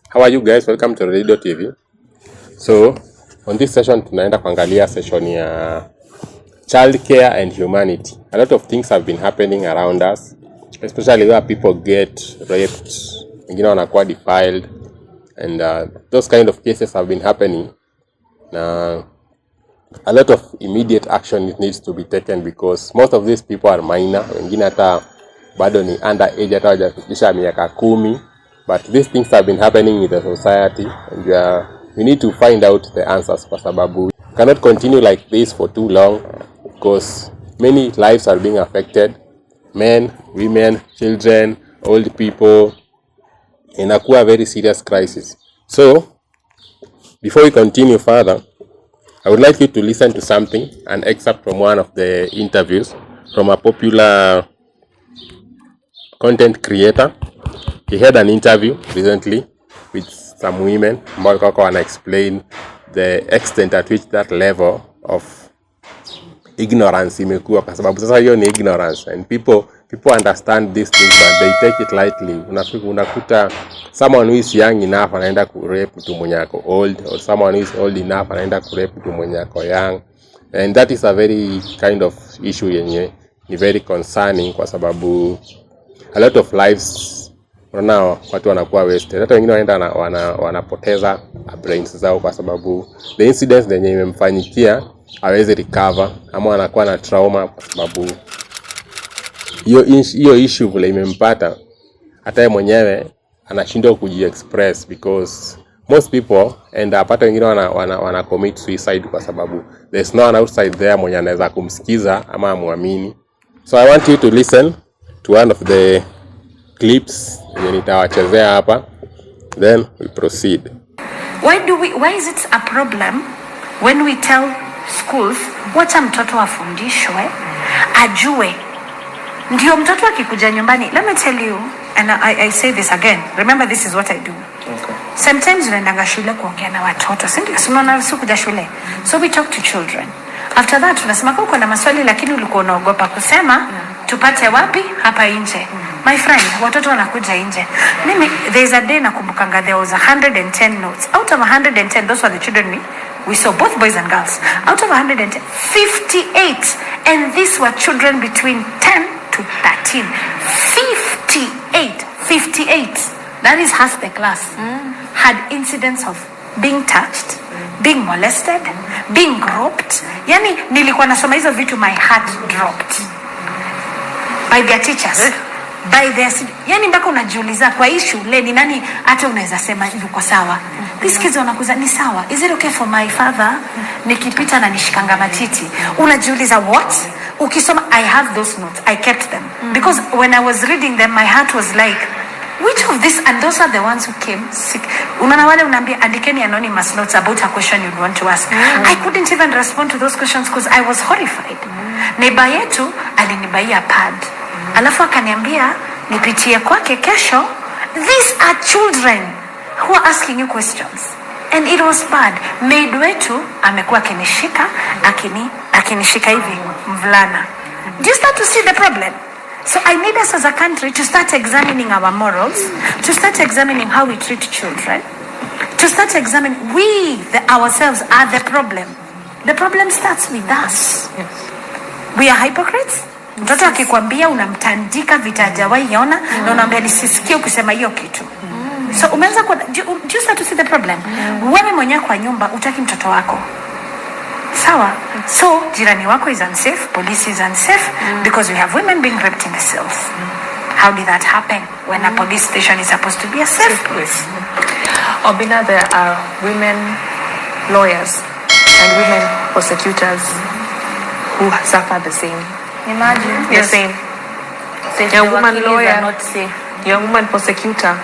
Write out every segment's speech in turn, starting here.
How are you guys? Welcome to Radido TV. So, on this session tunaenda kuangalia session ya child care and humanity. A lot of things have been happening around us, especially where people get raped, wengine wanakuwa defiled, and those kind of cases have been happening. A lot of immediate action needs to be taken because most of these people are minor, wengine hata bado ni underage, hata hawajafikisha miaka 10. But these things have been happening in the society, and we need to find out the answers kwa sababu we cannot continue like this for too long because many lives are being affected. Men, women, children, old people. Inakuwa a very serious crisis. So, before we continue further, I would like you to listen to something, an excerpt from one of the interviews from a popular content creator. He had an interview recently with some women ambao walikuwa wana explain the extent at which that level of ignorance imekuwa, kwa sababu sasa hiyo ni ignorance, and people understand these things but they take it lightly. Unakuta someone who is young enough anaenda ku-rape mtu mwenye ako old, or someone who is old enough anaenda ku-rape mtu mwenye ako young, and that is a very kind of issue yenye ni very concerning kwa sababu a lot of lives unaona watu wanakuwa wasted. Hata wengine wanapoteza brains zao kwa sababu the incidents zenye imemfanyikia hawezi recover, ama anakuwa na trauma kwa sababu hiyo issue vile imempata, hata yeye mwenyewe anashindwa kuji-express because most people end up, hata wengine wana commit suicide kwa sababu there's no one outside there mwenye anaweza kumsikiza ama amwamini. So I want you to listen to one of the clips yenye nitawachezea hapa, then we proceed. Why is it a problem when we tell schools wacha mtoto afundishwe ajue, ndio mtoto akikuja nyumbani? Let me tell you, and I say this again, remember this is what I do. Okay. Sometimes unaenda shule kuongea na watoto, si ndio? Unaona siku kuja shule, so we talk to children. After that tunasema kwa kuna maswali lakini ulikuwa unaogopa kusema, tupate wapi? Hapa nje. My friend, watoto wanakuja nje. Mimi there is a day nakumbukanga, there was 110 notes. Out of 110, those were the children we saw, both boys and girls. Out of 110, 58, and these were children between 10 to 13. 58. That is half the class. Had incidents of being touched, being molested, being groped. Yani nilikuwa nasoma hizo vitu, my heart dropped. By their teachers. By their, yani mpaka unajiuliza kwa hii shule ni nani hata unaweza sema yuko sawa. These kids wanakuza ni sawa. Is it okay for my father nikipita na nishikanga matiti? Unajiuliza what? Ukisoma, I have those notes. I kept them. Because when I was reading them, my heart was like, which of this? And those are the ones who came sick. Unaona wale unaambia andikeni anonymous notes about a question you'd want to ask. I couldn't even respond to those questions because I was horrified. Neighbor yetu alinibaia pad. Alafu akaniambia nipitie kwake kesho. These are children who are asking you questions. And it was bad. Maid wetu amekuwa akinishika hivi mvulana. Do you start to see the problem? So I need us as a country to start examining our morals, to start examining how we treat children, to start examining ourselves are the problem. The problem starts with us. Yes. We are hypocrites. Mtoto akikwambia unamtandika vita hajawahi ona na unaambia nisisikie ukisema hiyo kitu. So umeanza kwa do you start to see the problem? Wewe mwenyewe kwa nyumba utaki mtoto wako sawa. So jirani wako is unsafe, police is unsafe because we have women being raped in the cells. How did that happen when a police station is supposed to be a safe place? Obina, there are women lawyers and women prosecutors who suffer the same. Imagine. The same. Young woman lawyer, not safe. Young woman prosecutor.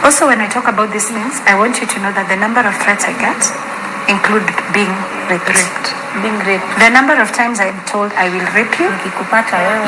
Also, when I talk about these things, I want you to know that the number of threats I get include being raped. Being raped. The number of times I'm told I will rape you.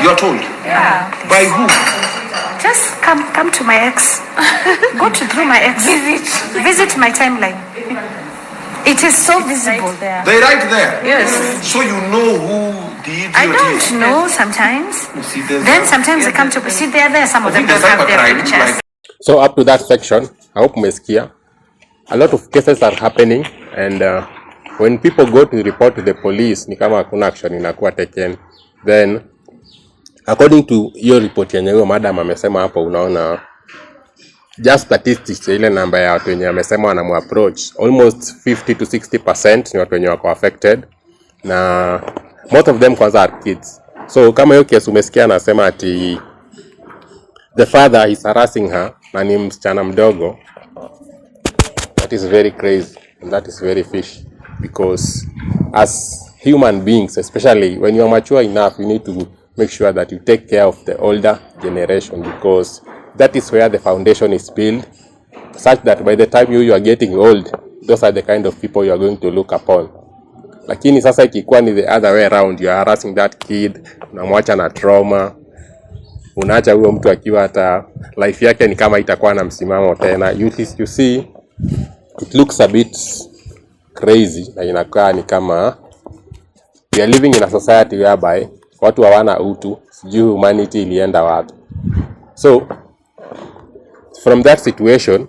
You're told? Yeah. By who? Just come to my ex. Go through my ex. Visit my timeline. It is so visible there. They're right there? Yes. So you know who the idiot is? I don't know sometimes. Then sometimes they come to see, they are there. Some of them don't have their pictures. So up to that section, I hope umesikia. A lot of cases are happening, and when people go to report to the police, ni kama hakuna action inakuwa taken. Then according to hiyo report yenye huyo madam amesema hapo, unaona just statistics, ile namba ya watu wenye amesema wanamuapproach, almost 50 to 60% ni watu wenye wako affected, na most of them kwanza are kids. So kama hiyo case umesikia anasema ati the father is harassing her na ni msichana mdogo, that is very crazy and that is very fishy, because as human beings, especially when you are mature enough, you need to make sure that you take care of the older generation, because that is where the foundation is built, such that by the time you are getting old, those are the kind of people you are going to look upon. Lakini sasa ikikuwa ni the other way around, you are harassing that kid, unamwacha na trauma, unaacha huyo mtu akiwa hata life yake ni kama itakuwa na msimamo tena. You see, it looks a bit crazy, na inakaa ni kama we are living in a society whereby watu hawana utu, sijui humanity ilienda wapi. So from that situation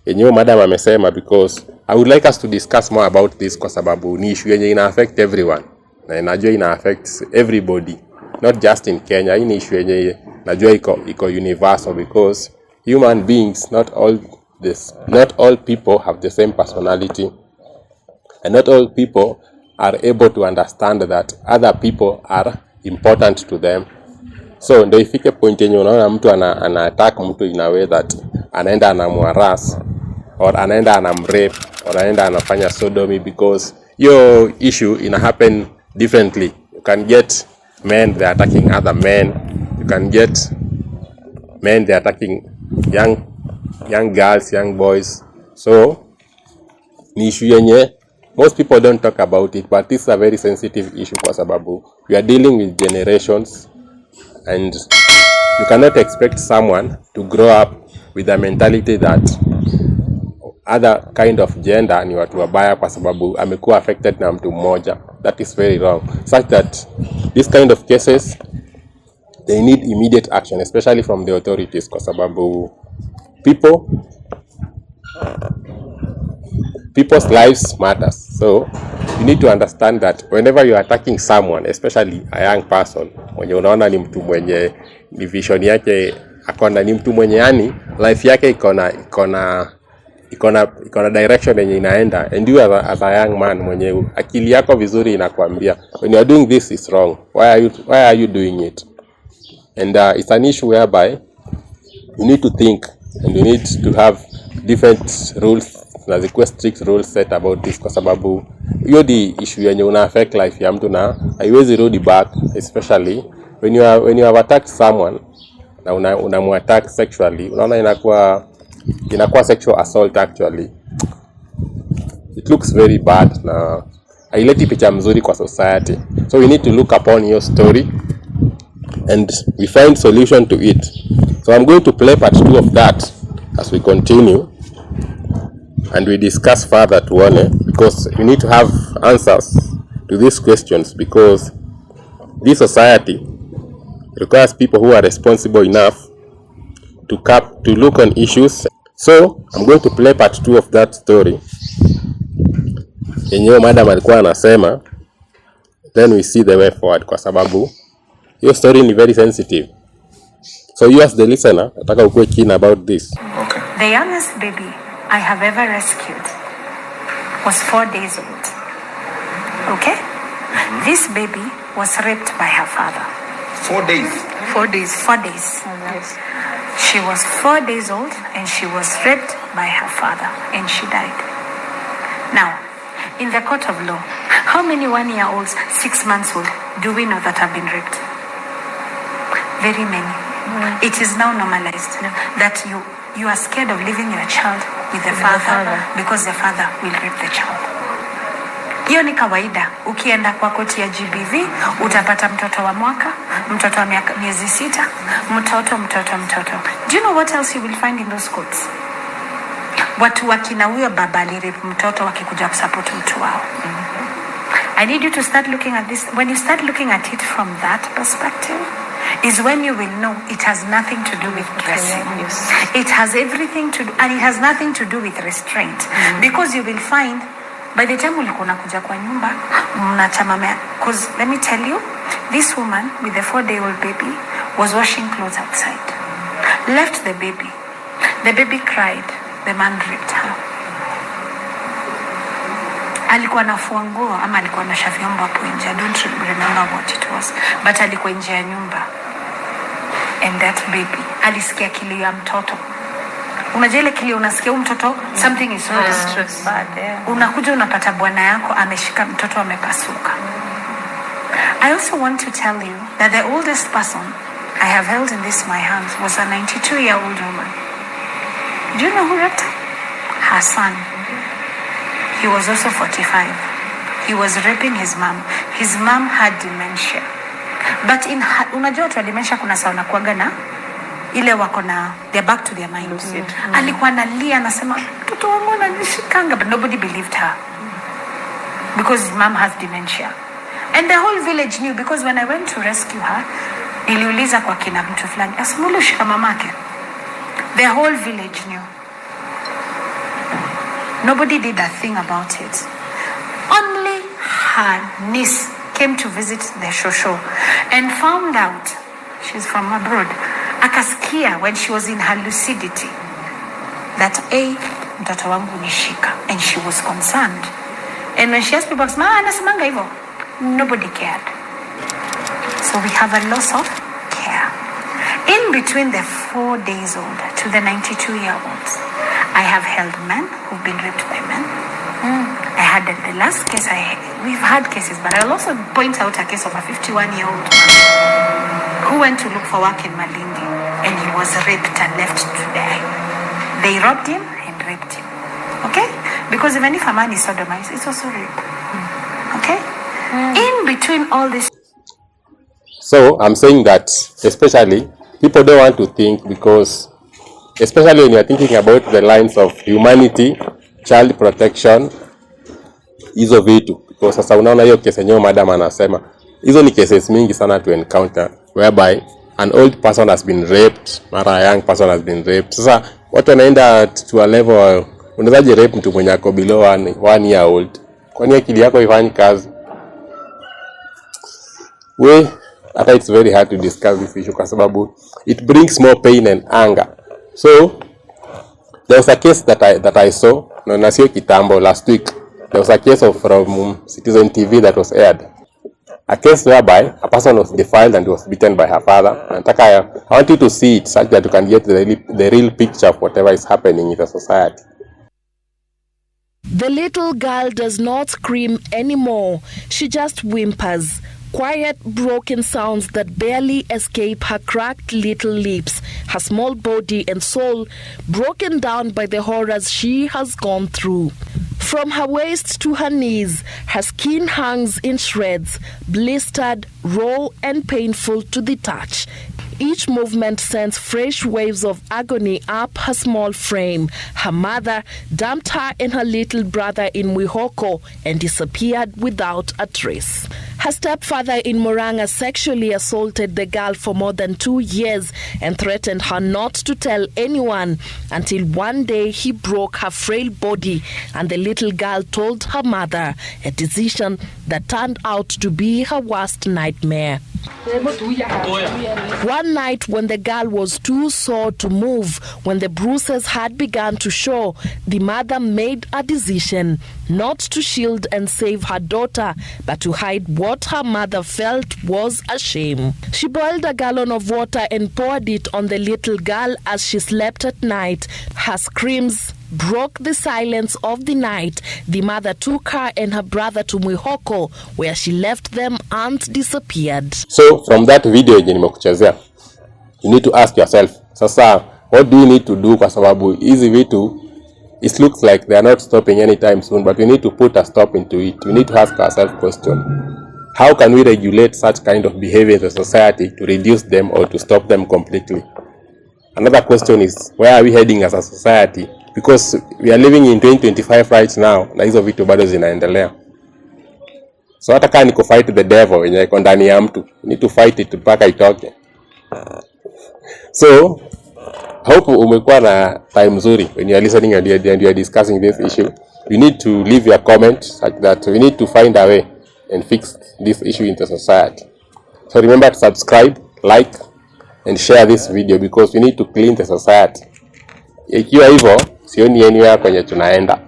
yenyewe madam amesema, because I would like us to discuss more about this, kwa sababu ni issue yenye ina affect everyone, na inajua ina affect everybody, not just in Kenya. Hii ni issue yenye najua iko universal, because human beings, not all people have the same personality, and not all people are able to understand that other people are important to them. So ndio ifike point yenye unaona mtu ana attack mtu in a way that anaenda anamuharass, or anaenda anamrape, or anaenda anafanya sodomy, because your issue ina happen differently. You can get men they are attacking other men, you can get men they are attacking young girls, young boys. So ni issue yenye most people don't talk about it, but this is a very sensitive issue, kwa sababu we are dealing with generations, and you cannot expect someone to grow up with a mentality that other kind of gender ni watu wabaya kwa sababu amekuwa affected na mtu mmoja. That is very wrong, such that this kind of cases they need immediate action, especially from the authorities, kwa sababu people's lives matters. So you need to understand that whenever you are attacking someone, especially a young person, mwenye unaona ni mtu mwenye ni vision yake akona, ni mtu mwenye yani life yake ikona direction yenye inaenda, and you as a young man mwenye akili yako vizuri inakwambia when you are doing this is wrong, why are you doing it? And it's an issue whereby you need to think, and you need to have different rules, na zikuwe strict rules set about this, kwa sababu hiyo di issue yenye una affect life ya mtu na haiwezi rudi back, especially when you have attacked someone na unamuattack sexually. Unaona inakuwa sexual assault. Actually it looks very bad na haileti picha mzuri kwa society. So we need to look upon your story and we find solution to it. So I'm going to play part 2 of that as we continue and we discuss further tuone, because we need to have answers to these questions, because this society requires people who are responsible enough to look on issues. So I'm going to play part 2 of that story yenyewe madam alikuwa anasema, then we see the way forward, kwa sababu your story ni very sensitive. So you as the listener, nataka ukue keen about this. Okay. The youngest baby I have ever rescued was 4 days old. Okay? This baby was raped by her father. 4 days. 4 days. 4 days. Yes. She was 4 days old and she was raped by her father and she died. Now, in the court of law, how many 1-year-olds, 6 months old do we know that have been raped? Very many. It is now normalized that you are scared of leaving your child with the father because the father will rape the child. Hiyo ni kawaida. Ukienda kwa koti ya GBV utapata mtoto wa mwaka, mtoto wa miezi 6, mtoto. Do you know what else you will find in those courts? Watu wakina huyo baba alirape mtoto wakikuja kusupport mtu wao. I need you to start looking at this. When you start looking at it from that perspective, is when you will know it has nothing to do with dressing. Yes. It has everything to do, and it has nothing to do with restraint. Because you will find, by the time ulikuwa unakuja kwa nyumba, mnachamamea. Because let me tell you, this woman with the 4-day-old baby was washing clothes outside. Left the baby. The baby cried. The man raped her. Alikuwa anafua nguo ama alikuwa anasha vyombo hapo nje. I don't remember what it was. But alikuwa nje ya nyumba. And that baby alisikia kilio ya mtoto. Unajua ile kilio unasikia mtoto, something is wrong. Unakuja unapata bwana yako ameshika mtoto amepasuka. I also want to tell you that the oldest person I have held in this my hands was a 92-year-old woman. Do you know who raped her? Her son. He was also 45. He was raping his mom. His mom had dementia. But unajua watu wa dementia kuna saa unakuwaga na ile wako na they're back to their minds. Alikuwa analia anasema mtoto wangu ananishikanga, but nobody believed her. Because his mom has dementia. And the whole village knew, because when I went to rescue her, niliuliza kwa kina mtu fulani, asimulu shika mamake. The whole village knew. Nobody did a thing about it. Only her niece came to visit the shosho and found out she's from abroad. Akasikia when she was in her lucidity that mtoto wangu nishika, and she was concerned. And when she asked people, anasemanga hivyo, nobody cared. So we have a loss of care. In between the 4-days-old to the 92-year-olds, I have held men who've been raped by men. I had the last case, we've had cases, but I'll also point out a case of a 51-year-old man who went to look for work in Malindi, and he was raped and left to die. They robbed him and raped him. Okay? Because even if a man is sodomized, it's also rape. Okay? In between all this. So I'm saying that especially people don't want to think, because especially when you're thinking about the lines of humanity, child protection, hizo vitu. Because sasa unaona hiyo kesi yenyewe madam anasema, hizo ni cases mingi sana to encounter whereby an old person has been raped, mara a young person has been raped. Sasa watu wanaenda to a level, unawezaje rape mtu mwenye ako below 1 year old? Kwani akili yako ifanyi kazi? Hata it's very hard to discuss this issue kwa sababu it brings more pain and anger. So there was a case that I saw na sio kitambo, last week. There was a case from Citizen TV that was aired. A case whereby a person was defiled and was beaten by her father. I want you to see it such that you can get the real picture of whatever is happening in the society. The little girl does not scream anymore. She just whimpers. Quiet, broken sounds that barely escape her cracked little lips, her small body and soul broken down by the horrors she has gone through. From her waist to her knees, her skin hangs in shreds, blistered, raw and painful to the touch. Each movement sends fresh waves of agony up her small frame. Her mother dumped her and her little brother in Mwihoko and disappeared without a trace. Her stepfather in Murang'a sexually assaulted the girl for more than 2 years and threatened her not to tell anyone until one day he broke her frail body and the little girl told her mother, a decision that turned out to be her worst nightmare. One night when the girl was too sore to move, when the bruises had begun to show, the mother made a decision not to shield and save her daughter, but to hide what her mother felt was a shame. She boiled a gallon of water and poured it on the little girl as she slept at night. Her screams broke the silence of the night. The mother took her and her brother to Mwihoko, where she left them and disappeared. So from that video yenye nimekuchezea, you need to ask yourself, sasa what do you need to do, kwa sababu hizi vitu it looks like they are not stopping anytime soon, but we need to put a stop into it. We need to ask ourselves question, how can we regulate such kind of behavior in the society to reduce them or to stop them completely? Another question is, where are we heading as a society? Because we are living in 2025 right now, na hizo vitu bado zinaendelea. So hata kama niko fight the devil yenye iko ndani ya mtu, you need to fight it mpaka itoke. So hope umekuwa na time nzuri when you are listening and you are discussing this issue. You need to leave your comment such that we need to find a way and fix this issue in the society. So remember to subscribe, like and share this video because we need to clean the society. Ikiwa hivyo sioni anywhere kwenye tunaenda.